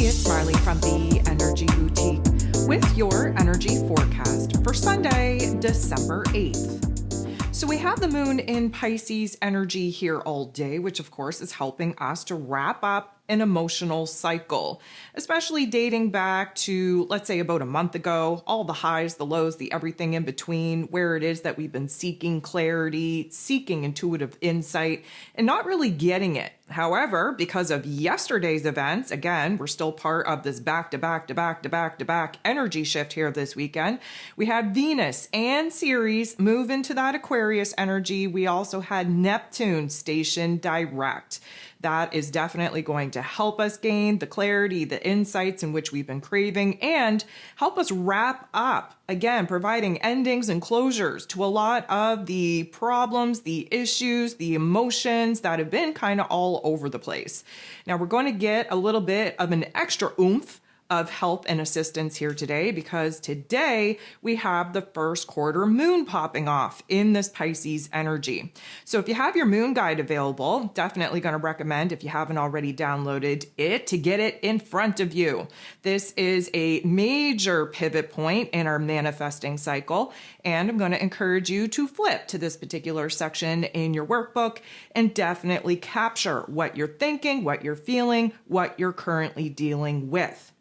it's Marley from the Energy Boutique with your energy forecast for Sunday, December 8th. So we have the moon in Pisces energy here all day, which of course is helping us to wrap up an emotional cycle, especially dating back to, let's say, about a month ago, all the highs, the lows, the everything in between, where it is that we've been seeking clarity, seeking intuitive insight, and not really getting it. However, because of yesterday's events, again, we're still part of this back-to-back energy shift here this weekend. We had Venus and Ceres move into that Aquarius energy. We also had Neptune stationed direct. That is definitely going to help us gain the clarity, the insights in which we've been craving, and help us wrap up, again, providing endings and closures to a lot of the problems, the issues, the emotions that have been kind of all over the place. Now, we're going to get a little bit of an extra oomph of help and assistance here today, because today we have the first quarter moon popping off in this Pisces energy. So if you have your moon guide available, definitely going to recommend, if you haven't already downloaded it, to get it in front of you. This is a major pivot point in our manifesting cycle, and I'm going to encourage you to flip to this particular section in your workbook and definitely capture what you're thinking, what you're feeling, what you're currently dealing with.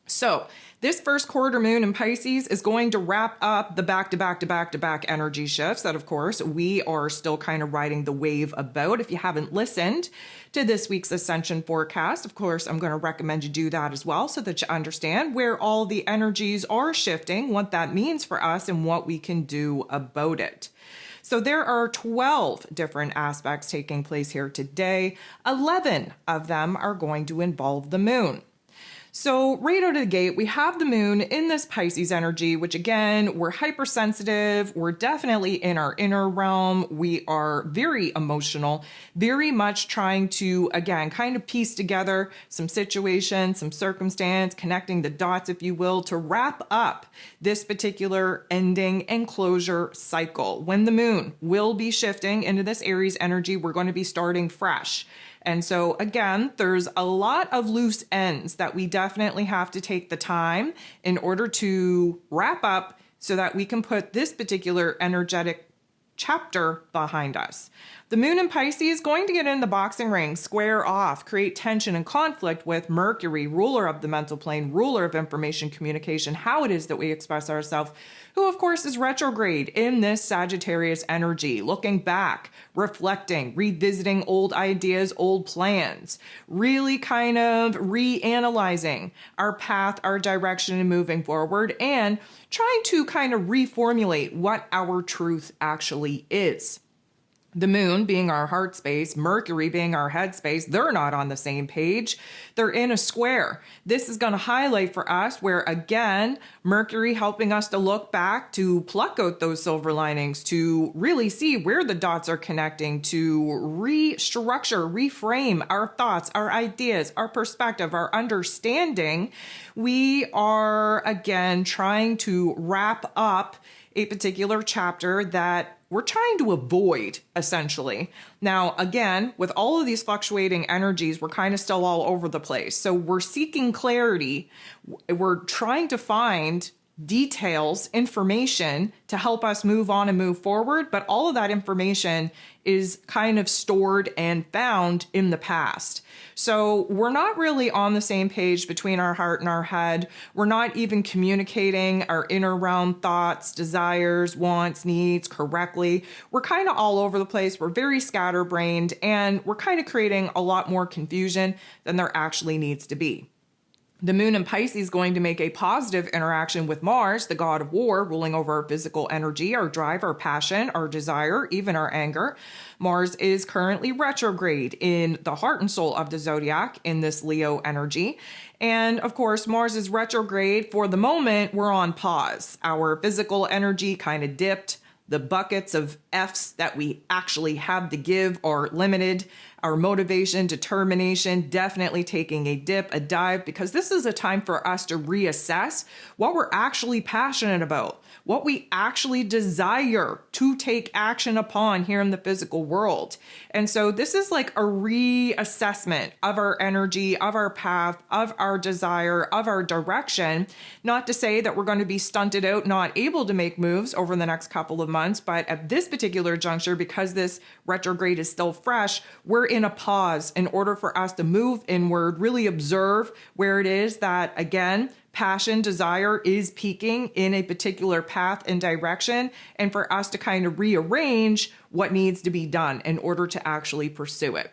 So this first quarter moon in Pisces is going to wrap up the back-to-back energy shifts that, of course, we are still kind of riding the wave about. If you haven't listened to this week's Ascension forecast, of course, I'm going to recommend you do that as well, so that you understand where all the energies are shifting, what that means for us, and what we can do about it. So there are 12 different aspects taking place here today. 11 of them are going to involve the moon. So right out of the gate, we have the moon in this Pisces energy, which again, we're hypersensitive. We're definitely in our inner realm. We are very emotional, very much trying to, again, kind of piece together some situation, some circumstance, connecting the dots, if you will, to wrap up this particular ending and closure cycle. When the moon will be shifting into this Aries energy, we're going to be starting fresh. And so again, there's a lot of loose ends that we definitely have to take the time in order to wrap up, so that we can put this particular energetic chapter behind us. The moon in Pisces is going to get in the boxing ring, square off, create tension and conflict with Mercury, ruler of the mental plane, ruler of information communication, how it is that we express ourselves, who of course is retrograde in this Sagittarius energy, looking back, reflecting, revisiting old ideas, old plans, really kind of reanalyzing our path, our direction, and moving forward, and trying to kind of reformulate what our truth actually is. The moon being our heart space, Mercury being our head space, they're not on the same page. They're in a square. This is going to highlight for us where, again, Mercury helping us to look back, to pluck out those silver linings, to really see where the dots are connecting, to restructure, reframe our thoughts, our ideas, our perspective, our understanding. We are, again, trying to wrap up a particular chapter that we're trying to avoid, essentially. Now, again, with all of these fluctuating energies, we're kind of still all over the place. So we're seeking clarity. We're trying to find details, information to help us move on and move forward. But all of that information is kind of stored and found in the past. So we're not really on the same page between our heart and our head. We're not even communicating our inner realm thoughts, desires, wants, needs correctly. We're kind of all over the place. We're very scatterbrained, and we're kind of creating a lot more confusion than there actually needs to be. The moon in Pisces is going to make a positive interaction with Mars, the god of war, ruling over our physical energy, our drive, our passion, our desire, even our anger. Mars is currently retrograde in the heart and soul of the zodiac in this Leo energy. And of course, Mars is retrograde. For the moment, we're on pause. Our physical energy kind of dipped The buckets of F's that we actually have to give are limited. Our motivation, determination, definitely taking a dip, a dive, because this is a time for us to reassess what we're actually passionate about, what we actually desire to take action upon here in the physical world. And so this is like a reassessment of our energy, of our path, of our desire, of our direction. Not to say that we're going to be stunted out, not able to make moves over the next couple of months, but at this particular juncture, because this retrograde is still fresh, we're in a pause in order for us to move inward, really observe where it is that, again, passion, desire is peaking in a particular path and direction, and for us to kind of rearrange what needs to be done in order to actually pursue it.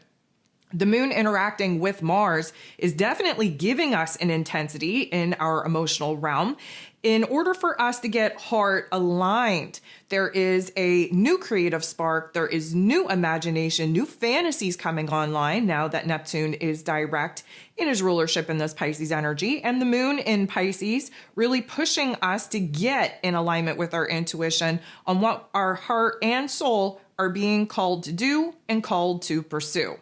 The moon interacting with Mars is definitely giving us an intensity in our emotional realm. In order for us to get heart aligned, there is a new creative spark, there is new imagination, new fantasies coming online now that Neptune is direct in his rulership in this Pisces energy, and the moon in Pisces really pushing us to get in alignment with our intuition on what our heart and soul are being called to do and called to pursue.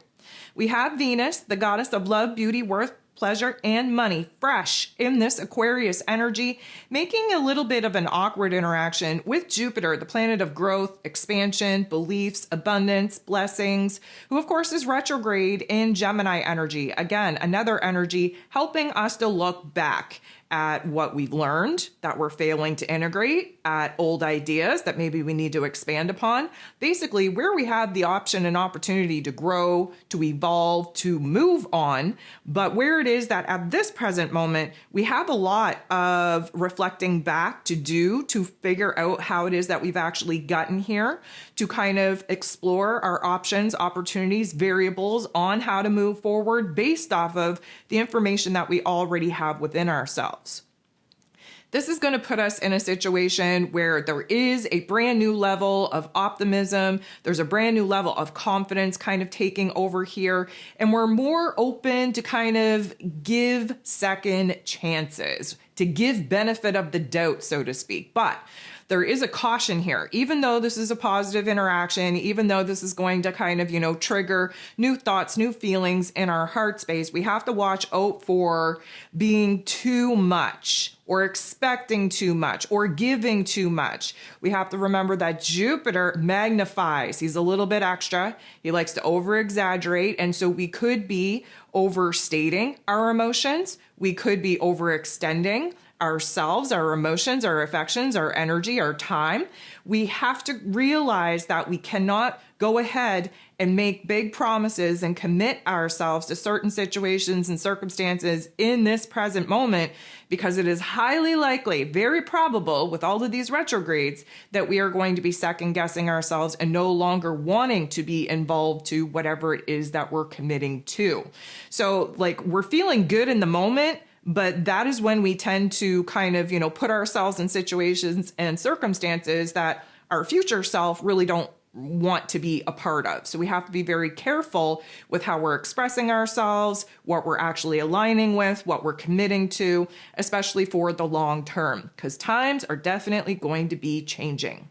We have Venus, the goddess of love, beauty, worth, pleasure, and money, fresh in this Aquarius energy, making a little bit of an awkward interaction with Jupiter, the planet of growth, expansion, beliefs, abundance, blessings, who of course is retrograde in Gemini energy. Again, another energy helping us to look back at what we've learned that we're failing to integrate, at old ideas that maybe we need to expand upon. Basically, where we have the option and opportunity to grow, to evolve, to move on, but where it is that at this present moment, we have a lot of reflecting back to do to figure out how it is that we've actually gotten here, to kind of explore our options, opportunities, variables on how to move forward based off of the information that we already have within ourselves. This is going to put us in a situation where there is a brand new level of optimism. There's a brand new level of confidence kind of taking over here. And we're more open to kind of give second chances, to give benefit of the doubt, so to speak. But there is a caution here. Even though this is a positive interaction, even though this is going to kind of, trigger new thoughts, new feelings in our heart space, we have to watch out for being too much or expecting too much or giving too much. We have to remember that Jupiter magnifies. He's a little bit extra. He likes to over exaggerate. And so we could be overstating our emotions. We could be overextending ourselves, our emotions, our affections, our energy, our time. We have to realize that we cannot go ahead and make big promises and commit ourselves to certain situations and circumstances in this present moment, because it is highly likely, very probable with all of these retrogrades, that we are going to be second guessing ourselves and no longer wanting to be involved to whatever it is that we're committing to. So we're feeling good in the moment, but that is when we tend to kind of, put ourselves in situations and circumstances that our future self really don't want to be a part of. So we have to be very careful with how we're expressing ourselves, what we're actually aligning with, what we're committing to, especially for the long term, because times are definitely going to be changing.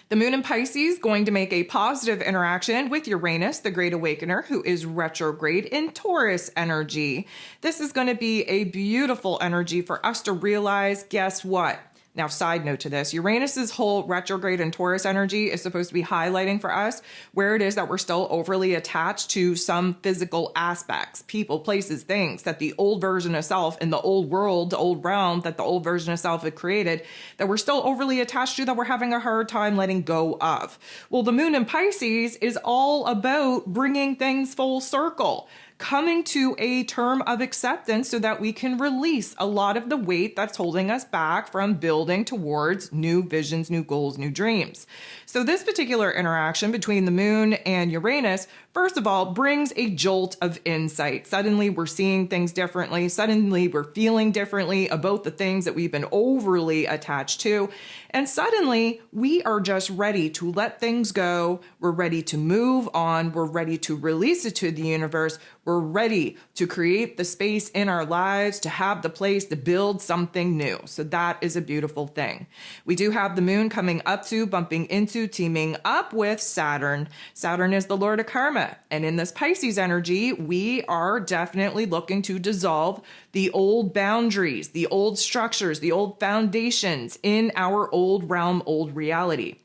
The moon in Pisces going to make a positive interaction with Uranus, the Great Awakener, who is retrograde in Taurus energy. This is going to be a beautiful energy for us to realize, guess what? Now, side note to this, Uranus's whole retrograde and Taurus energy is supposed to be highlighting for us where it is that we're still overly attached to some physical aspects, people, places, things that the old version of self in the old world, the old realm that the old version of self had created, that we're still overly attached to, that we're having a hard time letting go of. Well, the moon in Pisces is all about bringing things full circle, coming to a term of acceptance so that we can release a lot of the weight that's holding us back from building towards new visions, new goals, new dreams. So this particular interaction between the moon and Uranus, first of all, brings a jolt of insight. Suddenly we're seeing things differently. Suddenly we're feeling differently about the things that we've been overly attached to. And suddenly we are just ready to let things go. We're ready to move on. We're ready to release it to the universe. We're We're ready to create the space in our lives, to have the place to build something new. So that is a beautiful thing. We do have the moon coming up to, bumping into, teaming up with Saturn. Saturn is the Lord of karma. And in this Pisces energy, we are definitely looking to dissolve the old boundaries, the old structures, the old foundations in our old realm, old reality.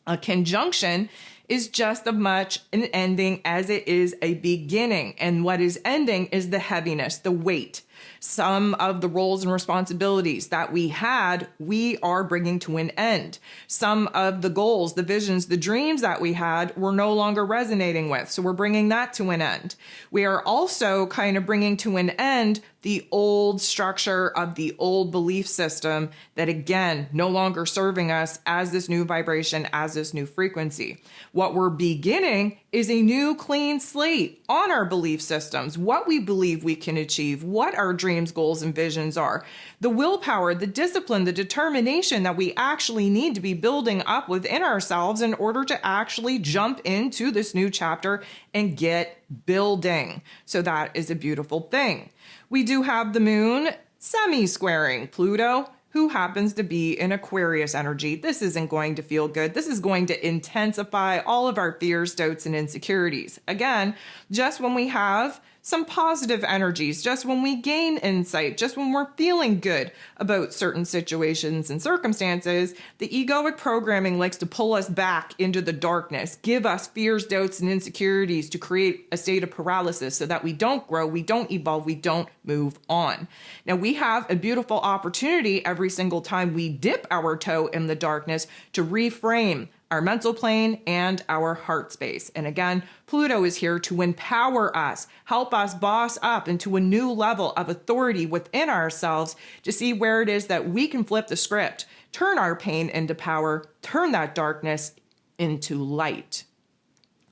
A conjunction is just as much an ending as it is a beginning. And what is ending is the heaviness, the weight. Some of the roles and responsibilities that we had, we are bringing to an end. Some of the goals, the visions, the dreams that we had, we're no longer resonating with. So we're bringing that to an end. We are also kind of bringing to an end the old structure of the old belief system that, again, no longer serving us as this new vibration, as this new frequency. What we're beginning is a new clean slate on our belief systems, what we believe we can achieve, what our dreams, goals, and visions are, the willpower, the discipline, the determination that we actually need to be building up within ourselves in order to actually jump into this new chapter and get building. So that is a beautiful thing. We do have the moon semi-squaring Pluto, who happens to be in Aquarius energy. This isn't going to feel good. This is going to intensify all of our fears, doubts, and insecurities. Again, just when we have some positive energies, just when we gain insight, just when we're feeling good about certain situations and circumstances, the egoic programming likes to pull us back into the darkness, give us fears, doubts, and insecurities to create a state of paralysis so that we don't grow, we don't evolve, we don't move on. Now, we have a beautiful opportunity every single time we dip our toe in the darkness to reframe our mental plane and our heart space. And again, Pluto is here to empower us, help us boss up into a new level of authority within ourselves to see where it is that we can flip the script, turn our pain into power, turn that darkness into light.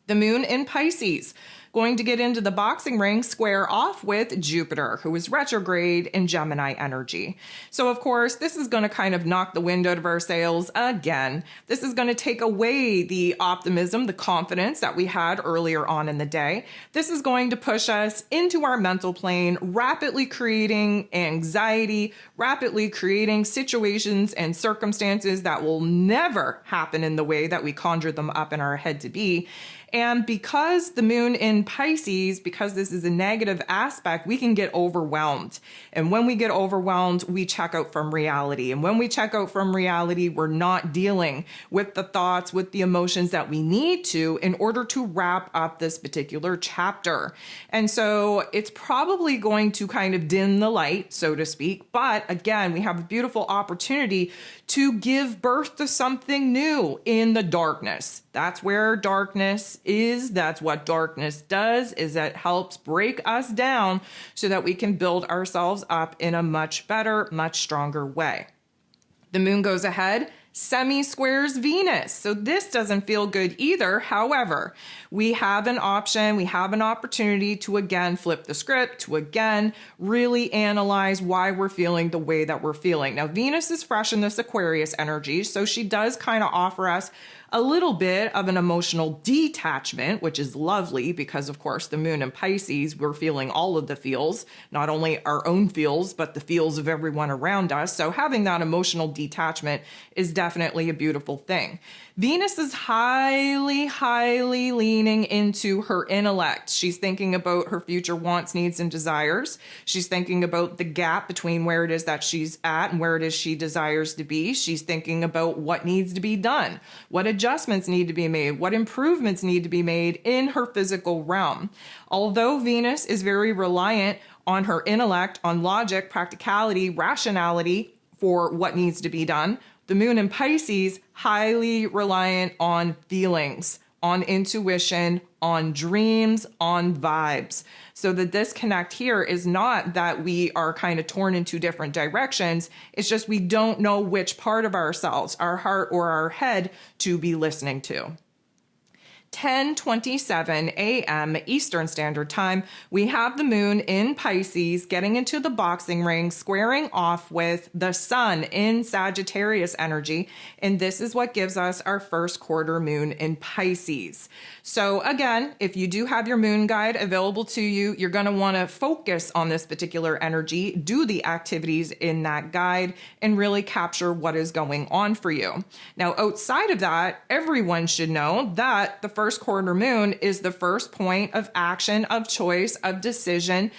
The moon in Pisces, going to get into the boxing ring square off with Jupiter, who is retrograde in Gemini energy. So of course, this is going to kind of knock the wind out of our sails again. This is going to take away the optimism, the confidence that we had earlier on in the day. This is going to push us into our mental plane, rapidly creating anxiety, rapidly creating situations and circumstances that will never happen in the way that we conjure them up in our head to be. And because the moon in Pisces, because this is a negative aspect, we can get overwhelmed. And when we get overwhelmed, we check out from reality. And when we check out from reality, we're not dealing with the thoughts, with the emotions that we need to in order to wrap up this particular chapter. And so it's probably going to kind of dim the light, so to speak. But again, we have a beautiful opportunity to give birth to something new in the darkness. That's where darkness is. That's what darkness does, is that it helps break us down so that we can build ourselves up in a much better, much stronger way. The moon goes ahead, semi-squares Venus. So this doesn't feel good either. However, we have an option, we have an opportunity to again flip the script, to again really analyze why we're feeling the way that we're feeling. Now, Venus is fresh in this Aquarius energy, so she does kind of offer us a little bit of an emotional detachment, which is lovely because, of course, the moon in Pisces, we're feeling all of the feels, not only our own feels, but the feels of everyone around us. So having that emotional detachment is definitely a beautiful thing. Venus is highly, highly leaning into her intellect. She's thinking about her future wants, needs, and desires. She's thinking about the gap between where it is that she's at and where it is she desires to be. She's thinking about what needs to be done, what adjustments need to be made, what improvements need to be made in her physical realm. Although Venus is very reliant on her intellect, on logic, practicality, rationality for what needs to be done, the moon in Pisces, highly reliant on feelings, on intuition, on dreams, on vibes. So the disconnect here is not that we are kind of torn in two different directions. It's just we don't know which part of ourselves, our heart or our head, to be listening to. 10:27 a.m. Eastern Standard Time, we have the moon in Pisces getting into the boxing ring, squaring off with the sun in Sagittarius energy. And this is what gives us our first quarter moon in Pisces. So again, if you do have your moon guide available to you, you're going to want to focus on this particular energy, do the activities in that guide, and really capture what is going on for you. Now, outside of that, everyone should know that the first quarter moon is the first point of action, of choice, of decision,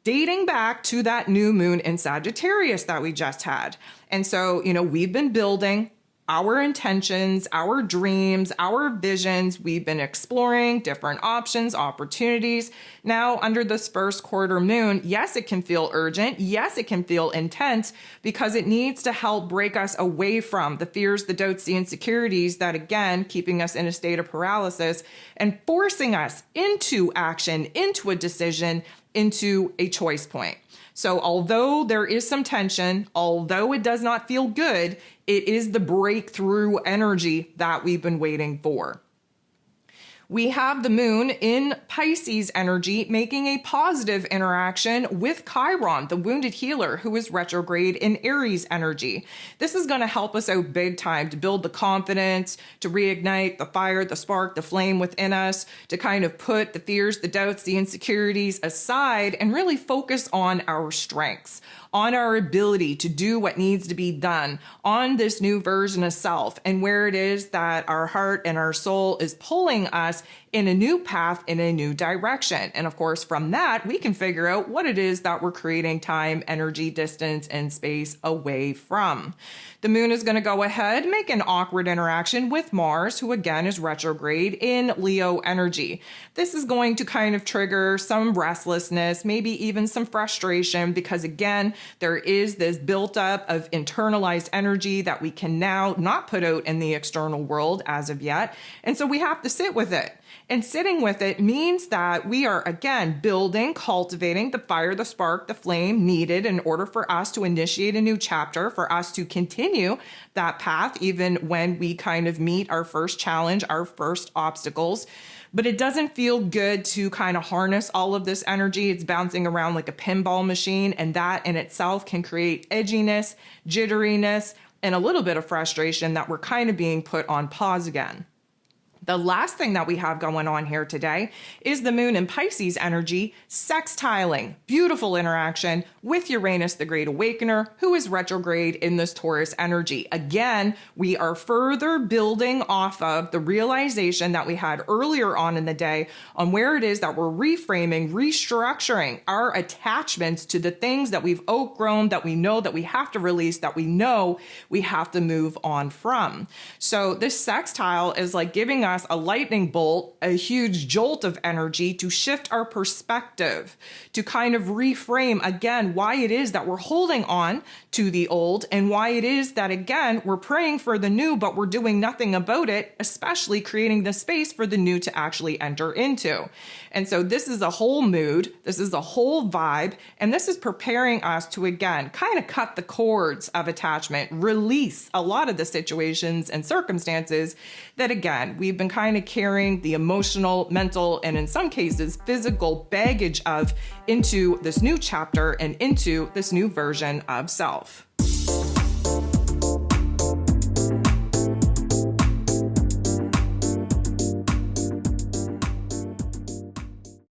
dating back to that new moon in Sagittarius that we just had. And so, we've been building our intentions, our dreams, our visions. We've been exploring different options, opportunities. Now, under this first quarter moon, yes, it can feel urgent. Yes, it can feel intense because it needs to help break us away from the fears, the doubts, the insecurities that, again, keeping us in a state of paralysis and forcing us into action, into a decision, into a choice point. So although there is some tension, although it does not feel good, it is the breakthrough energy that we've been waiting for. We have the moon in Pisces energy making a positive interaction with Chiron, the wounded healer, who is retrograde in Aries energy. This is going to help us out big time to build the confidence, to reignite the fire, the spark, the flame within us, to kind of put the fears, the doubts, the insecurities aside and really focus on our strengths, on our ability to do what needs to be done, on this new version of self, and where it is that our heart and our soul is pulling us in a new path, in a new direction. And of course, from that, we can figure out what it is that we're creating time, energy, distance, and space away from. The moon is going to go ahead, make an awkward interaction with Mars, who again is retrograde in Leo energy. This is going to kind of trigger some restlessness, maybe even some frustration, because again, there is this built up of internalized energy that we can now not put out in the external world as of yet. And so we have to sit with it. And sitting with it means that we are, again, building, cultivating the fire, the spark, the flame needed in order for us to initiate a new chapter, for us to continue that path, even when we kind of meet our first challenge, our first obstacles. But it doesn't feel good to kind of harness all of this energy. It's bouncing around like a pinball machine, and that in itself can create edginess, jitteriness, and a little bit of frustration that we're kind of being put on pause again. The last thing that we have going on here today is the moon in Pisces energy sextiling, beautiful interaction with Uranus, the Great Awakener, who is retrograde in this Taurus energy. Again, we are further building off of the realization that we had earlier on in the day on where it is that we're reframing, restructuring our attachments to the things that we've outgrown, that we know that we have to release, that we know we have to move on from. So this sextile is like giving us a lightning bolt, a huge jolt of energy to shift our perspective, to kind of reframe again why it is that we're holding on to the old and why it is that, again, we're praying for the new, but we're doing nothing about it, especially creating the space for the new to actually enter into. And so this is a whole mood, this is a whole vibe, and this is preparing us to, again, kind of cut the cords of attachment, release a lot of the situations and circumstances that, again, we've been kind of carrying the emotional, mental, and in some cases, physical baggage of into this new chapter and into this new version of self.